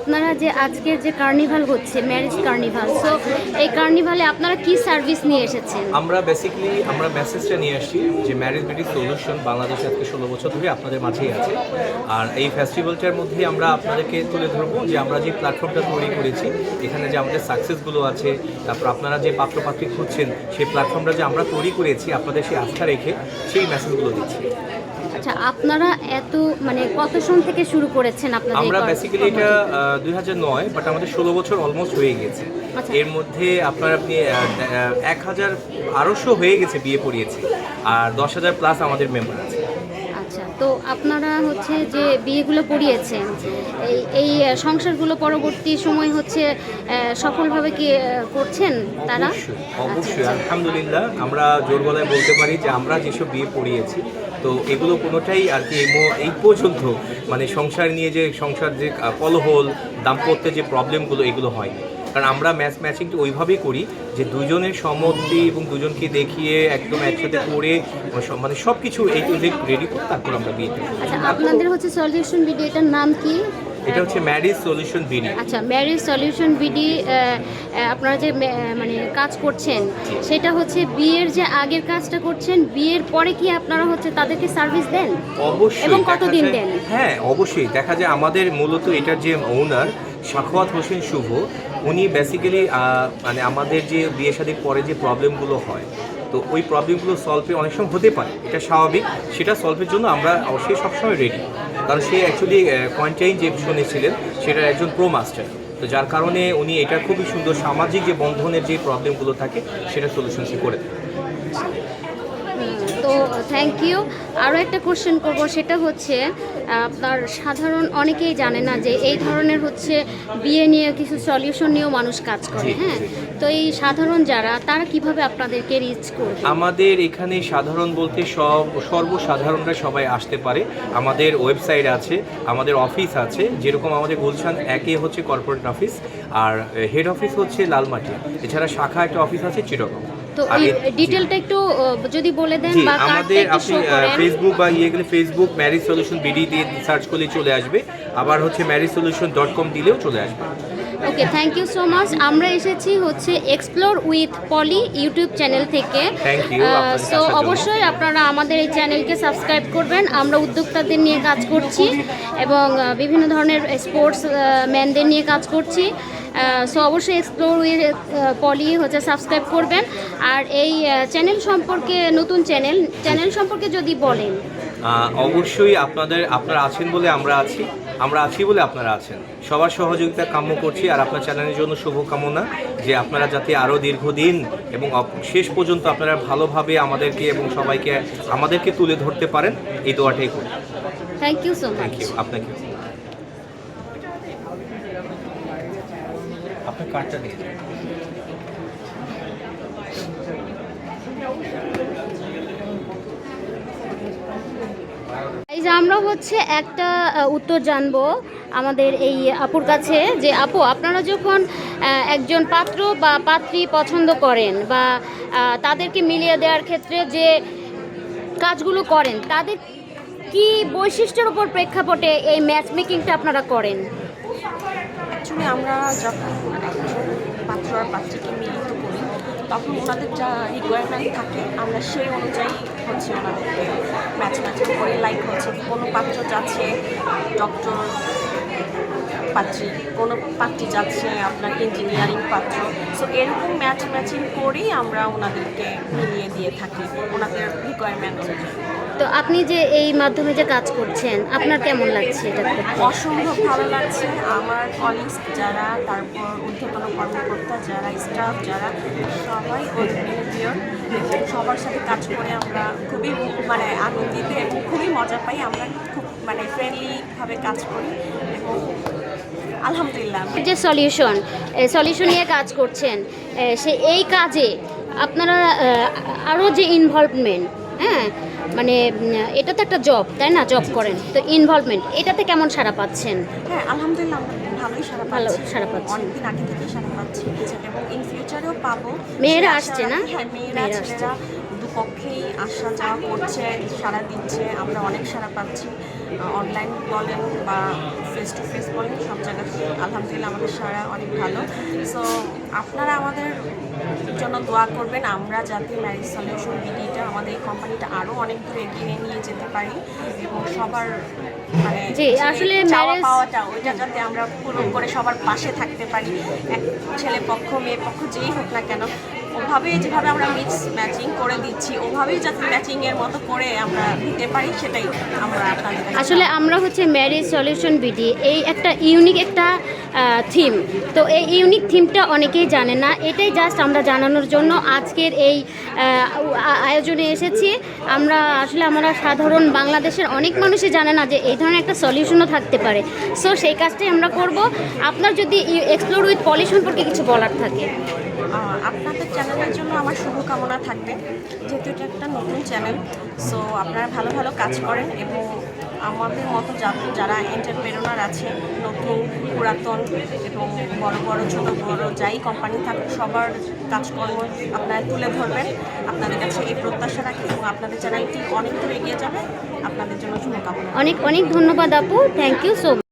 আপনারা যে আজকের যে কার্নিভাল হচ্ছে, ম্যারেজ কার্নিভাল, সো এই কার্নিভালে আপনারা কি সার্ভিস নিয়ে এসেছেন? আমরা বেসিক্যালি মেসেজটা নিয়ে আসছি যে ম্যারেজ বিউটি সলিউশন বাংলাদেশে আজকে 16 বছর ধরে আপনাদের মাঝেই আছে। আর এই ফেস্টিভ্যালটার মধ্যে আমরা আপনাদেরকে তুলে ধরবো যে আমরা যে প্ল্যাটফর্মটা তৈরি করেছি, এখানে যে আমাদের সাকসেসগুলো আছে, তারপর আপনারা যে পাত্রপাত্রী খুঁজছেন সেই প্ল্যাটফর্মটা যে আমরা তৈরি করেছি আপনাদের সেই আস্থা রেখে সেই মেসেজগুলো দিচ্ছি। আচ্ছা, আপনারা এত মানে কত সন থেকে শুরু করেছেন আপনাদের? আমরা বেসিক্যালি এটা 2009, বাট আমাদের 16 বছর অলমোস্ট হয়ে গেছে। আচ্ছা। এর মধ্যে আপনি 1000 হয়ে গেছে বিয়ে পড়িয়েছি, আর 10,000 প্লাস আমাদের মেম্বার আছে। আচ্ছা, তো আপনারা হচ্ছে যে বিয়েগুলো পড়িয়েছেন, এই সংসারগুলো পরবর্তী সময় হচ্ছে সফলভাবে কি করছেন তারা? অবশ্যই আলহামদুলিল্লাহ, আমরা জোর গলায় বলতে পারি যে আমরা যেসব বিয়ে পড়িয়েছি, তো এগুলো কোনোটাই আর কি এই পর্যন্ত মানে সংসার নিয়ে যে কলহল, দাম্পত্যের যে প্রবলেমগুলো, এগুলো হয়নি। কারণ আমরা ম্যাচিংটা ওইভাবেই করি যে দুজনের সম্মতি এবং দুজনকে দেখিয়ে একদম একসাথে করে মানে সব কিছু এই রেডি করে তারপর আমরা বিয়ে করি। আচ্ছা, আপনাদের হচ্ছে সলিউশন বিডি, এটার নাম কি? এটা হচ্ছে ম্যারেজ সলিউশন বিডি। আচ্ছা, ম্যারেজ সলিউশন বিডি। আপনারা যে মানে কাজ করছেন, সেটা হচ্ছে বিয়ের যে আগের কাজটা করছেন, বিয়ের পরে কি আপনারা হচ্ছে তাদেরকে সার্ভিস দেন? অবশ্যই। এবং কতদিন দেন? হ্যাঁ, অবশ্যই দেখা যায় আমাদের মূলত এটার যে ওনার সাখাওয়াত হোসেন শুভ, উনি বেসিক্যালি মানে আমাদের যে বিয়ে শাদীর পরে যে প্রবলেমগুলো হয়, তো ওই প্রবলেমগুলো সলভে অনেক সময় হতে পারে, এটা স্বাভাবিক। সেটা সলভের জন্য আমরা অবশ্যই সবসময় রেডি, কারণ সে অ্যাকচুয়ালি কোয়ারেন্টাইন যে শুনেছিলেন সেটার একজন প্রো মাস্টার, তো যার কারণে উনি এটা খুবই সুন্দর সামাজিক যে বন্ধনের যে প্রবলেমগুলো থাকে সেটা সলিউশন সে করে দেয়। তো থ্যাংক ইউ। আরও একটা কোশ্চেন করবো, সেটা হচ্ছে আপনার সাধারণ অনেকেই জানে না যে এই ধরনের হচ্ছে বিয়ে নিয়ে কিছু সলিউশন নিয়েও মানুষ কাজ করে। হ্যাঁ, তো এই সাধারণ যারা, তারা কিভাবে আপনাদেরকে রিচ করবে? আমাদের এখানে সাধারণ বলতে সর্বসাধারণরা সবাই আসতে পারে। আমাদের ওয়েবসাইট আছে, আমাদের অফিস আছে, যেরকম আমাদের গুলশান 1 হচ্ছে কর্পোরেট অফিস, আর হেড অফিস হচ্ছে লালমাটি। এছাড়া শাখা একটা অফিস আছে চিটাগং। তো এই ডিটেলটা একটু যদি বলে দেন, বা আমাদের আপনি ফেসবুক বা গেলে ফেসবুক ম্যারেজ সলিউশন বিডি দিয়ে সার্চ করলে চলে আসবে, আবার হচ্ছে marriagesolution.com দিলেও চলে আসবে। Okay, thank you so much. আমরা এসেছি হচ্ছে explore with Poly YouTube channel থেকে। Thank you. সো অবশ্যই আপনারা আমাদের এই চ্যানেলকে সাবস্ক্রাইব করবেন। আমরা উদ্যোক্তাদের নিয়ে কাজ করছি এবং বিভিন্ন ধরনের স্পোর্টস ম্যানদের নিয়ে কাজ করছি। সো অবশ্যই এক্সপ্লোর উইথ পলি হচ্ছে সাবস্ক্রাইব করবেন। আর এই চ্যানেল সম্পর্কে, নতুন চ্যানেল সম্পর্কে যদি বলেন। অবশ্যই আপনারা আছেন বলে আমরা আছি বলে আপনারা আছেন, সবার সহযোগিতা কাম্য করছি। আর আপনার চ্যানেলের জন্য শুভকামনা, যে আপনারা যাতে আরও দীর্ঘদিন এবং শেষ পর্যন্ত আপনারা ভালোভাবে আমাদেরকে এবং সবাইকে আমাদেরকে তুলে ধরতে পারেন, এই দোয়াটাই করি। Thank you so much. Thank you. আপনাকে আপনার কার্ডটা দিয়ে দিন। এই যে আমরা হচ্ছে একটা উত্তর জানবো আমাদের এই আপুর কাছে, যে আপু, আপনারা যখন একজন পাত্র বা পাত্রী পছন্দ করেন বা তাদেরকে মিলিয়ে দেওয়ার ক্ষেত্রে যে কাজগুলো করেন, তাদের কি বৈশিষ্ট্যের উপর প্রেক্ষাপটে এই ম্যাচ মেকিংটা আপনারা করেন? অ্যাকচুয়ালি আমরা যখন একজন পাত্র আর পাত্রীকে মিলিত করি, তখন ওনাদের যা রিকোয়ারমেন্ট থাকে আমরা সেই অনুযায়ী হচ্ছে ওনাদেরকে ম্যাচিং করে। লাইক হচ্ছে কোনো পাত্র যাচ্ছে ডক্টর পাত্রী, কোনো পাত্রী যাচ্ছে আপনার ইঞ্জিনিয়ারিং পাত্র। সো এরকম ম্যাচিং করেই আমরা ওনাদেরকে মিলিয়ে দিয়ে থাকি ওনাদের রিকোয়ারমেন্ট অনুযায়ী। তো আপনি যে এই মাধ্যমে যে কাজ করছেন, আপনার কেমন লাগছে এটা করতে? অসম্ভব ভালো লাগছে। আমার কলিগস যারা, তারপর ঊর্ধ্বতন কর্মকর্তা যারা, স্টাফ যারা, সবাই বিহেভিয়ার, সবার সাথে কাজ করে আমরা খুবই মানে আনন্দিত এবং খুবই মজা পাই। আমরা খুব মানে ফ্রেন্ডলিভাবে কাজ করি এবং আলহামদুলিল্লাহ। যে সলিউশন নিয়ে কাজ করছেন, এই কাজে আপনারা আরও যে ইনভলভমেন্ট, হ্যাঁ মানে এটা তো একটা জব, তাই না? জব করেন, তো ইনভলভমেন্ট এটাতে কেমন সাড়া পাচ্ছেন? হ্যাঁ, আলহামদুলিল্লাহ আমরা ভালোই সাড়া পাচ্ছি। অনেকদিন অনেকদিন আগে থেকেই সাড়া পাচ্ছি এবং ইন ফিউচারেও পাবো। মেয়েরা আসছে না? হ্যাঁ, মেয়েরা আসছে, দুপক্ষেই আসা যাওয়া করছে, সাড়া দিচ্ছে, আমরা অনেক সাড়া পাচ্ছি। অনলাইন বলেন বা ফেস টু ফেস বলেন, সব জায়গাতে আলহামদুলিল্লাহ আমাদের সারা অনেক ভালো। সো আপনারা আমাদের জন্য দোয়া করবেন, আমরা যাতে ম্যারেজ সলিউশন বিডিটা আমাদের এই কোম্পানিটা আরও অনেক দূর এগিয়ে নিয়ে যেতে পারি এবং সবার মানে জি, আসলে চাওয়া marriage- পাওয়াটা ওইটা যাতে আমরা পূরণ করে সবার পাশে থাকতে পারি, এক ছেলে পক্ষ মেয়ে পক্ষ যেই হোক না কেন, ওভাবেই যেভাবে আমরা মিক্স ম্যাচিং করে দিচ্ছি ওভাবেই যাতে ম্যাচিংয়ের মতো করে আমরা দিতে পারি, সেটাই আমরা আপনাদের কাছে আসলে আমরা হচ্ছে ম্যারেজ সলিউশন বিডি, এই একটা ইউনিক একটা থিম। তো এই ইউনিক থিমটা অনেকেই জানে না, এটাই জাস্ট আমরা জানানোর জন্য আজকের এই আয়োজনে এসেছি। আমরা সাধারণ বাংলাদেশের অনেক মানুষই জানে না যে এই ধরনের একটা সলিউশনও থাকতে পারে। সো সেই কাজটাই আমরা করব। আপনার যদি এক্সপ্লোর উইথ পলি সম্পর্কে কিছু বলার থাকে। আপনাদের চ্যানেলের জন্য আমার শুভকামনা থাকবে, যেহেতু এটা একটা নতুন চ্যানেল। সো আপনারা ভালো ভালো কাজ করেন এবং আমাদের মতো যারা এন্টারপ্রেনার আছে, নতুন পুরাতন এবং বড় বড় ছোট বড় যাই কোম্পানি থাকুক, সবার কাজকর্ম আপনারা তুলে ধরবেন। আপনাদের কাছে এই প্রত্যাশা রাখি এবং আপনাদের চ্যানেলটি অনেক দূর এগিয়ে যাবে। আপনাদের জন্য শুভকামনা। অনেক অনেক ধন্যবাদ আপু, থ্যাংক ইউ সো মাচ।